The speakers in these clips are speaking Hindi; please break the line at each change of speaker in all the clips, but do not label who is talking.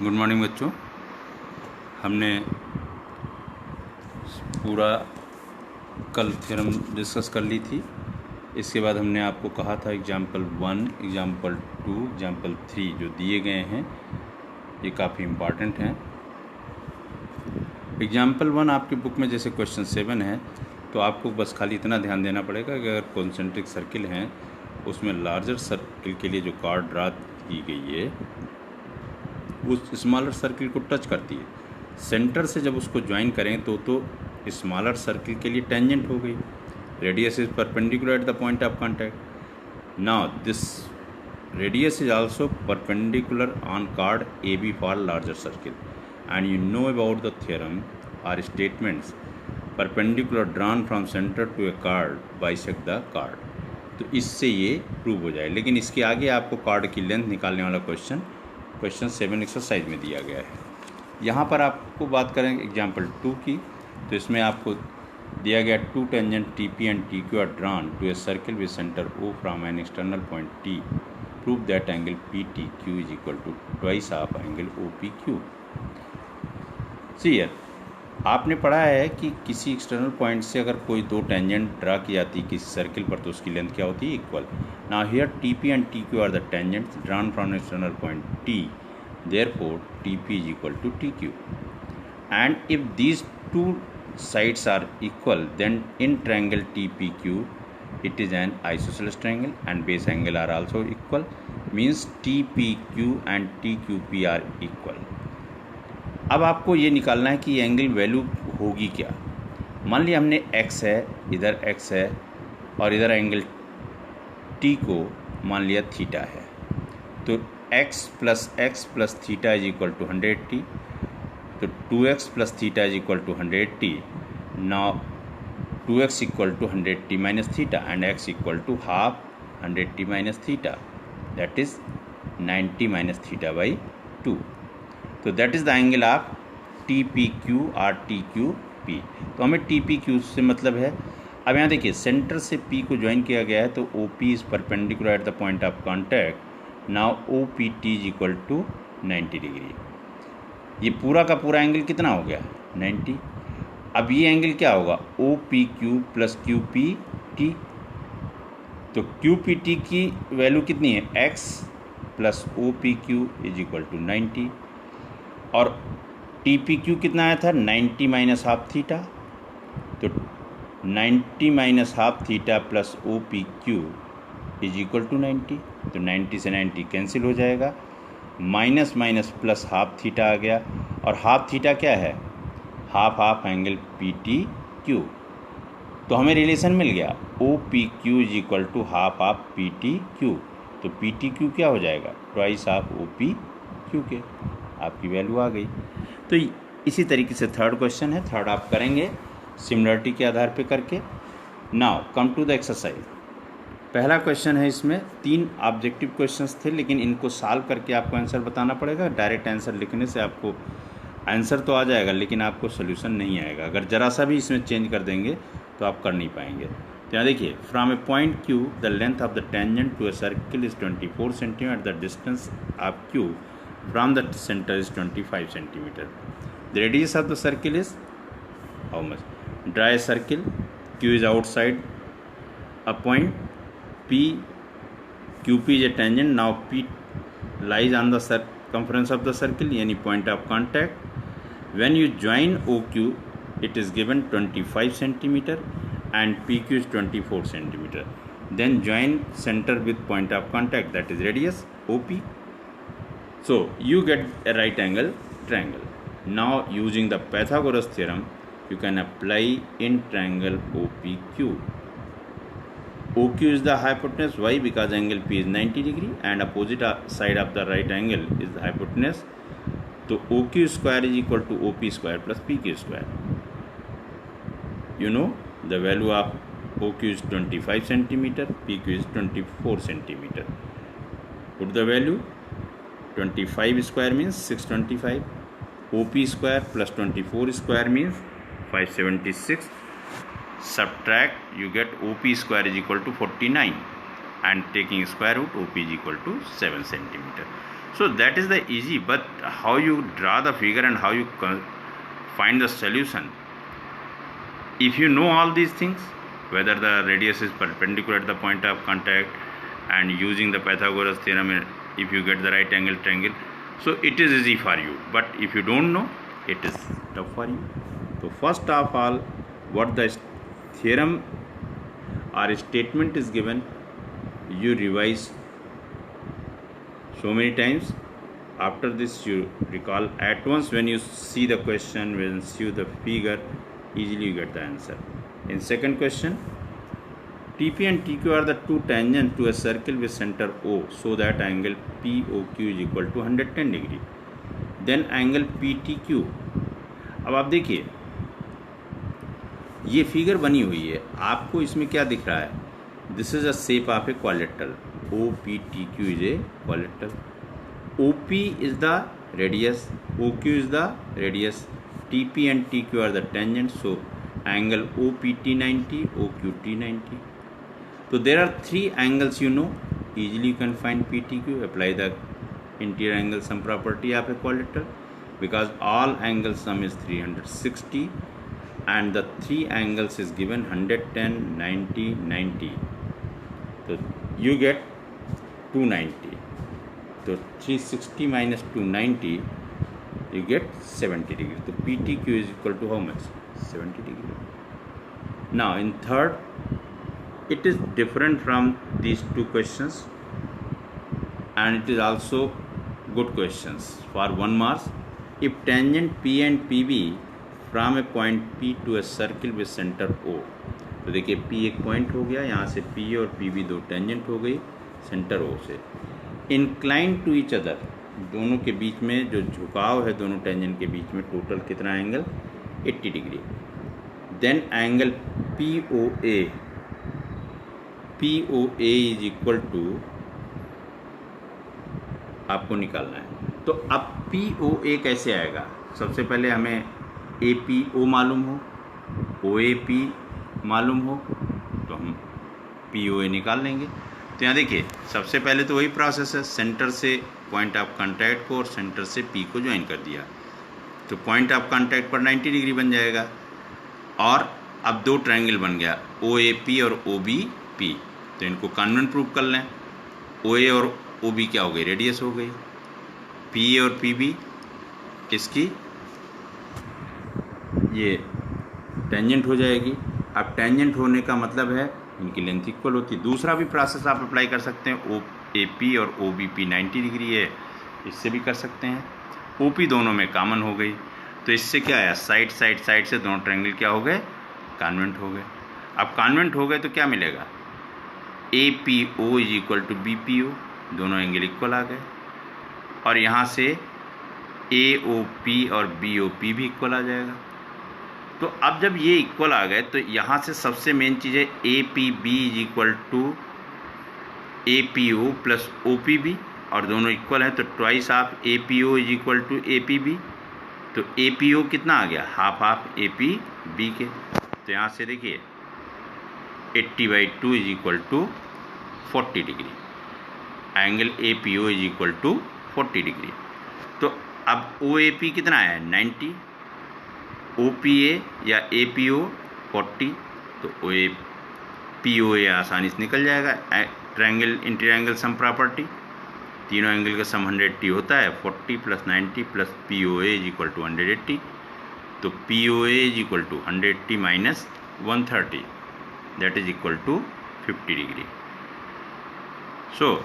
गुड मॉर्निंग बच्चों। हमने पूरा कल थ्योरम डिस्कस कर ली थी। इसके बाद हमने आपको कहा था एग्जाम्पल 1, एग्जाम्पल 2, एग्जाम्पल 3 जो दिए गए हैं ये काफ़ी इम्पॉर्टेंट हैं। एग्जाम्पल 1 आपकी बुक में जैसे क्वेश्चन 7 है, तो आपको बस खाली इतना ध्यान देना पड़ेगा कि अगर कॉन्सेंट्रिक सर्किल हैं उसमें लार्जर सर्किल के लिए जो कार्ड ड्रा की गई है उस स्मॉलर सर्किल को टच करती है। सेंटर से जब उसको ज्वाइन करें तो स्मॉलर सर्किल के लिए टेंजेंट हो गई। Radius is perpendicular at the point of contact. Now this radius is also perpendicular on chord A B for larger circle and you know about the theorem or statements perpendicular drawn from centre to a chord bisect the chord. तो इससे ये प्रूव हो जाए। लेकिन इसके आगे आपको कार्ड की लेंथ निकालने वाला क्वेश्चन 7 एक्सरसाइज में दिया गया है। यहाँ पर आपको बात करें एग्जाम्पल 2 की, तो इसमें आपको दिया गया 2 tangent T P and T Q are drawn to a circle with centre O from an external point T. Prove that angle P T Q is equal to twice of angle O P Q. सी आपने पढ़ा है कि किसी एक्सटर्नल पॉइंट से अगर कोई 2 टेंजेंट ड्रा की जाती है किसी सर्किल पर तो उसकी लेंथ क्या होती है? Equal. Now here T P and T Q are the tangents drawn from external point T, therefore TP is equal to TQ. And if these two sides are equal, then in triangle TPQ it is an isosceles triangle and base angle are also equal, means TPQ and TQP are equal. अब आपको ये निकालना है कि एंगल वैल्यू होगी क्या। मान लिया हमने x है, इधर x है और इधर एंगल t को मान लिया थीटा है, तो x plus theta is equal to 100t, तो 2x plus theta is equal to 100t। Now 2x equal to 100t minus theta and x equal to half 100t minus theta, that is 90 minus theta by 2। तो that is the angle of T P Q R T Q P. तो हमें टी पी क्यू से मतलब है। अब यहाँ देखिए सेंटर से P को ज्वाइन किया गया है, तो O P is perpendicular at the point of contact. Now O P T is equal to 90 degree. ये पूरा का पूरा एंगल कितना हो गया? 90। अब ये एंगल क्या होगा? O P Q plus Q P T. तो क्यू पी टी की वैल्यू कितनी है? x plus O P Q is equal to 90 और टी पी क्यू कितना आया था? 90 माइनस हाफ थीटा। तो 90 minus half theta plus O P Q is equal to 90। तो 90 से 90 कैंसिल हो जाएगा, minus minus plus half theta आ गया और हाफ थीटा क्या है? Half angle P T Q. तो हमें रिलेशन मिल गया O P Q is equal to half of P T Q. तो पी टी क्यू क्या हो जाएगा? Twice of O P Q के। आपकी वैल्यू आ गई। तो इसी तरीके से थर्ड क्वेश्चन है, थर्ड आप करेंगे सिमिलरिटी के आधार पे करके। Now come to the exercise. पहला क्वेश्चन है, इसमें 3 ऑब्जेक्टिव क्वेश्चंस थे, लेकिन इनको सॉल्व करके आपको आंसर बताना पड़ेगा। डायरेक्ट आंसर लिखने से आपको आंसर तो आ जाएगा लेकिन आपको सोल्यूशन नहीं आएगा। अगर ज़रा सा भी इसमें चेंज कर देंगे तो आप कर नहीं पाएंगे। तो यहाँ देखिए, from a point Q the length of the tangent to a circle is 24 centimetre, the distance of Q from the center is 25 centimeter. The radius of the circle is how much? Draw a circle. Q is outside a point P. QP is a tangent. Now P lies on the circumference of the circle, yani point of contact. When you join OQ, it is given 25 centimeter and PQ is 24 centimeter. Then join center with point of contact, that is radius OP. So you get a right angle triangle. Now using the Pythagoras theorem, you can apply in triangle OPQ. OQ is the hypotenuse. Why? Because angle P is 90 degree and opposite side of the right angle is the hypotenuse. So OQ square is equal to OP square plus PQ square. You know the value of OQ is 25 centimeter, PQ is 24 centimeter. Put the value. 25 square means 625, OP square plus 24 square means 576. Subtract, you get OP square is equal to 49 and taking square root OP is equal to 7 centimeter. So that is the easy, but how you draw the figure and how you find the solution. If you know all these things, whether the radius is perpendicular at the point of contact, and using the Pythagoras theorem, if you get the right angle triangle, so it is easy for you. But if you don't know, it is tough for you. So first of all, what the theorem or statement is given, you revise so many times. After this, you recall at once. When you see the question, when you see the figure, easily you get the answer. In second question, TP and TQ are the two tangents to a circle with center O, so that angle POQ is equal to 110 degree. Then angle PTQ. अब आप देखिए, ये फिगर बनी हुई है, आपको इसमें क्या दिख रहा है? This is a shape of a quadrilateral. OPTQ is a quadrilateral. OP is the radius, OQ is the radius, TP and TQ are the tangents, so angle OPT 90, OQT 90. So there are three angles, you know, easily you can find PTQ. Apply the interior angle sum property of a quadrilateral, because all angle sum is 360 and the three angles is given 110, 90, 90. So you get 290. So 360 minus 290, you get 70 degree. So PTQ is equal to how much? 70 degree. Now in third, it is different from these two questions, and it is also good questions for 1 mark. If tangent P and PB from a point P to a circle with center O, तो देखिए P एक पॉइंट हो गया, यहाँ से P और PB दो टेंजेंट हो गई सेंटर O से. इंक्लाइन टू ईच अदर, दोनों के बीच में जो झुकाव है दोनों टेंजेंट के बीच में, टोटल कितना angle? 80 degree. Then angle POA is equal to, आपको निकालना है. तो अब POA कैसे आएगा? सबसे पहले हमें APO मालूम हो, OAP मालूम हो, तो हम POA निकाल लेंगे. तो यहाँ देखिए, सबसे पहले तो वही प्रोसेस है, सेंटर से पॉइंट ऑफ कांटेक्ट को और सेंटर से P को ज्वाइन कर दिया, तो पॉइंट ऑफ कांटेक्ट पर 90 डिग्री बन जाएगा. और अब दो ट्रायंगल बन गया, OAP और OBP. तो इनको कॉन्वेंट प्रूव कर लें. OA और OB क्या हो गई? रेडियस हो गई. PA और PB इसकी ये टेंजेंट हो जाएगी. अब टेंजेंट होने का मतलब है इनकी लेंथ इक्वल होती है. दूसरा भी प्रोसेस आप अप्लाई कर सकते हैं. OAP और OBP 90 डिग्री है, इससे भी कर सकते हैं. OP दोनों में कॉमन हो गई, तो इससे क्या आया? साइड से दोनों ट्रायंगल क्या हो गए? कॉन्वेंट हो गए. अब कॉन्वेंट हो गए तो क्या मिलेगा? APO is equal to BPO, दोनों एंगल इक्वल आ गए. और यहाँ से AOP और BOP भी इक्वल आ जाएगा. तो अब जब ये इक्वल आ गए तो यहाँ से सबसे मेन चीज़ है APB is equal to APO plus OPB, और दोनों इक्वल हैं तो twice of APO is equal to APB. तो APO कितना आ गया? हाफ ऑफ APB के. तो यहाँ से देखिए 80/2 is equal to 40 degree. Angle APO is equal to 40 degree. तो अब OAP कितना है? 90. OPA या APO 40, तो POA आसानी से निकल जाएगा. Triangle interior angle sum property, तीनों एंगल का सम 180 होता है. 40 plus 90 plus POA is equal to 180. तो POA is equal to 180 minus 130, that is equal to 50 degree. So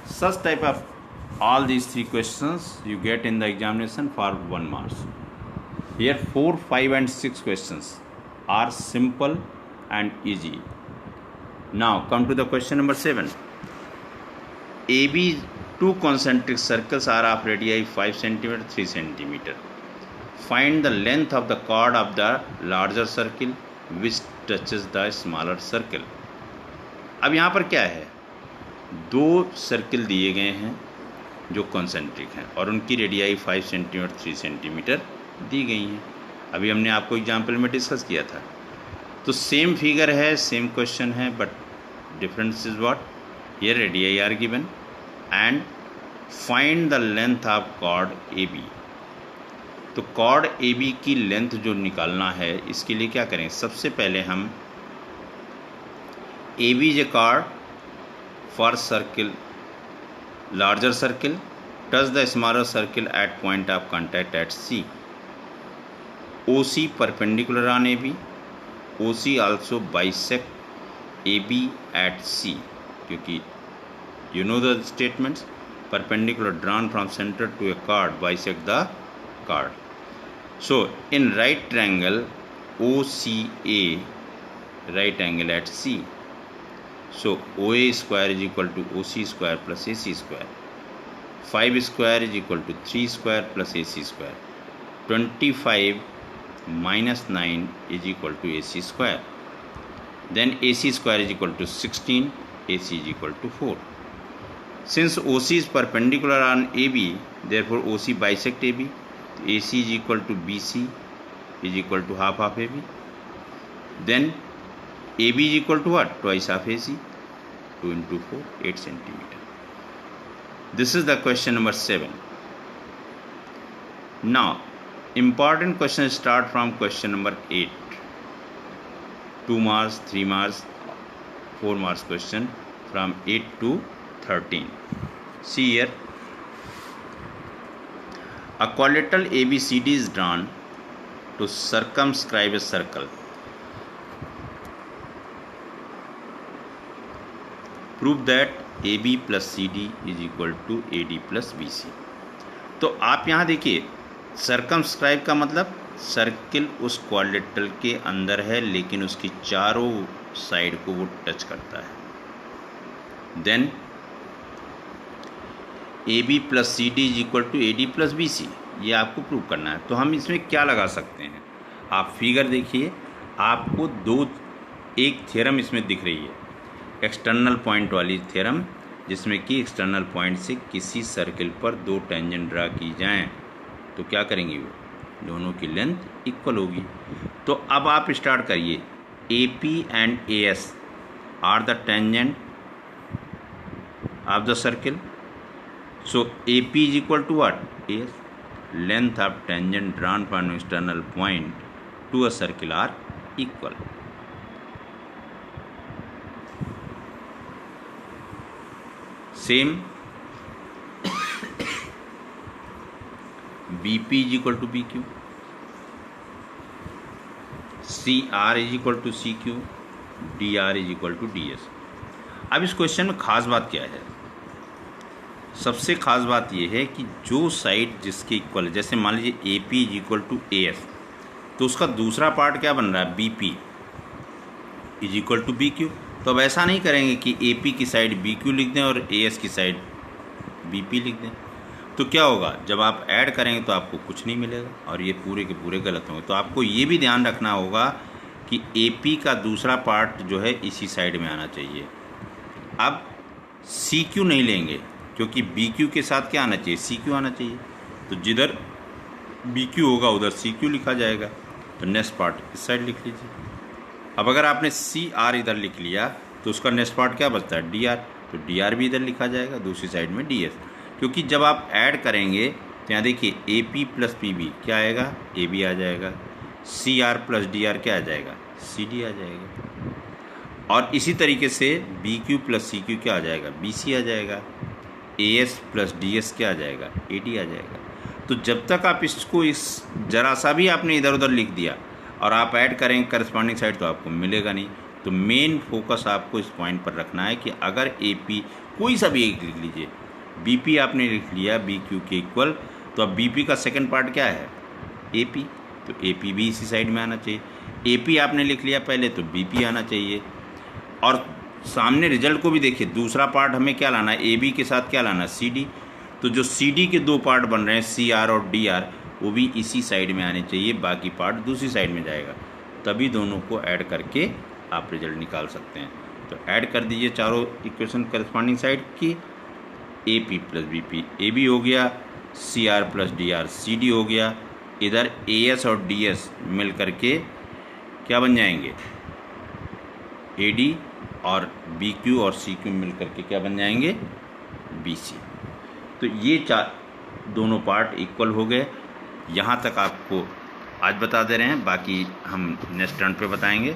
such type of all these three questions you get in the examination for 1 mark. Here 4, 5 and 6 questions are simple and easy. Now come to the question number 7. AB two concentric circles are of radii 5 cm, 3 cm. Find the length of the chord of the larger circle which touches the smaller circle. अब यहाँ पर क्या है? दो सर्किल दिए गए हैं जो कॉन्सेंट्रिक हैं और उनकी रेडियाई 5 सेंटीमीटर 3 सेंटीमीटर दी गई हैं. अभी हमने आपको एग्जाम्पल में डिस्कस किया था. तो सेम फिगर है, सेम क्वेश्चन है, but difference is what? Here radii are given and find the length of chord A B. तो कॉर्ड ए बी की लेंथ जो निकालना है, इसके लिए क्या करें, सबसे पहले हम A B is a chord for circle larger circle touch the smaller circle at point of contact at C. O C perpendicular on A B, O C also bisect A B at C, क्योंकि you know the statements, perpendicular drawn from center to a chord bisect the chord. So in right triangle OCA, right angle at C, so OA square is equal to OC square plus AC square, 5 square is equal to 3 square plus AC square, 25 minus 9 is equal to AC square, then AC square is equal to 16, AC is equal to 4. Since OC is perpendicular on AB, therefore OC bisect AB. AC is equal to BC is equal to half of AB. Then AB is equal to what? Twice of AC. 2 into 4, 8 centimeter. This is the question number 7. Now, important questions start from question number 8. 2 marks, 3 marks, 4 marks question from 8 to 13. See here, a quadrilateral ABCD is drawn to circumscribe a circle. Prove that AB plus CD is equal to AD plus BC. तो आप यहाँ देखिए, सर्कमस्क्राइब का मतलब सर्किल उस क्वाड्रिलेटरल के अंदर है, लेकिन उसकी चारों साइड को वो टच करता है। Then A B plus C D is equal to A D plus B C, ये आपको प्रूव करना है। तो हम इसमें क्या लगा सकते हैं, आप फिगर देखिए, आपको एक थ्योरम इसमें दिख रही है, एक्सटर्नल पॉइंट वाली थ्योरम, जिसमें कि एक्सटर्नल पॉइंट से किसी सर्किल पर 2 टेंजेंट ड्रा की जाएं, तो क्या करेंगे, वो दोनों की लेंथ इक्वल होगी। तो अब आप स्टार्ट करिए, A P and A S R the tangent of the circle. So AP is equal to what? AS. Length of tangent drawn from external point to a circle are equal. Same BP is equal to BQ. CR is equal to CQ. DR is equal to DS. अब इस क्वेश्चन में खास बात क्या है, सबसे खास बात यह है कि जो साइड जिसके इक्वल है, जैसे मान लीजिए A P is equal to A S, तो उसका दूसरा पार्ट क्या बन रहा है, B P is equal to B Q. तो अब ऐसा नहीं करेंगे कि ए पी की साइड बी क्यू लिख दें और ए एस की साइड बी पी लिख दें, तो क्या होगा, जब आप ऐड करेंगे तो आपको कुछ नहीं मिलेगा और ये पूरे के पूरे गलत होंगे। तो आपको ये भी ध्यान रखना होगा कि ए पी का दूसरा पार्ट जो है इसी साइड में आना चाहिए। अब सी क्यू नहीं लेंगे, क्योंकि बी क्यू के साथ क्या आना चाहिए, सी क्यू आना चाहिए। तो जिधर बी क्यू होगा उधर सी क्यू लिखा जाएगा। तो नेक्स्ट पार्ट इस साइड लिख लीजिए। अब अगर आपने सी आर इधर लिख लिया तो उसका नेक्स्ट पार्ट क्या बचता है, डी आर। तो डी आर भी इधर लिखा जाएगा, दूसरी साइड में डी एस। क्योंकि जब आप ऐड करेंगे तो यहाँ देखिए, A P plus P B क्या आएगा, ए बी आ जाएगा, C R plus D R क्या आ जाएगा, सी डी आ जाएगा। और इसी तरीके से B Q plus C Q क्या आ जाएगा, बी सी आ जाएगा। A S plus D S क्या आ जाएगा, ए डी आ जाएगा। तो जब तक आप इसको इस जरा सा भी आपने इधर उधर लिख दिया और आप ऐड करेंगे करस्पॉन्डिंग साइड, तो आपको मिलेगा नहीं। तो मेन फोकस आपको इस पॉइंट पर रखना है कि अगर ए पी कोई सा भी एक लिख लीजिए, बी पी आपने लिख लिया बी क्यू के इक्वल, तो अब बी पी का सेकेंड पार्ट क्या है, ए पी। तो ए पी भी इसी साइड में आना चाहिए। ए पी आपने लिख लिया पहले, तो बी पी आना चाहिए। और सामने रिजल्ट को भी देखिए, दूसरा पार्ट हमें क्या लाना है, ए बी के साथ क्या लाना है, सी डी। तो जो सी डी के 2 पार्ट बन रहे हैं, सी आर और डी आर, वो भी इसी साइड में आने चाहिए, बाकी पार्ट दूसरी साइड में जाएगा। तभी दोनों को ऐड करके आप रिजल्ट निकाल सकते हैं। तो ऐड कर दीजिए चारों इक्वेशन करस्पॉन्डिंग साइड की, A P plus B P A B हो गया, C R plus D R C D हो गया। इधर ए एस और डी एस मिल करके क्या बन जाएंगे, ए डी, और बी क्यू और सी क्यू मिल करके क्या बन जाएंगे, बी सी। तो ये दोनों पार्ट इक्वल हो गए। यहाँ तक आपको आज बता दे रहे हैं, बाकी हम नेक्स्ट टर्न पे बताएंगे।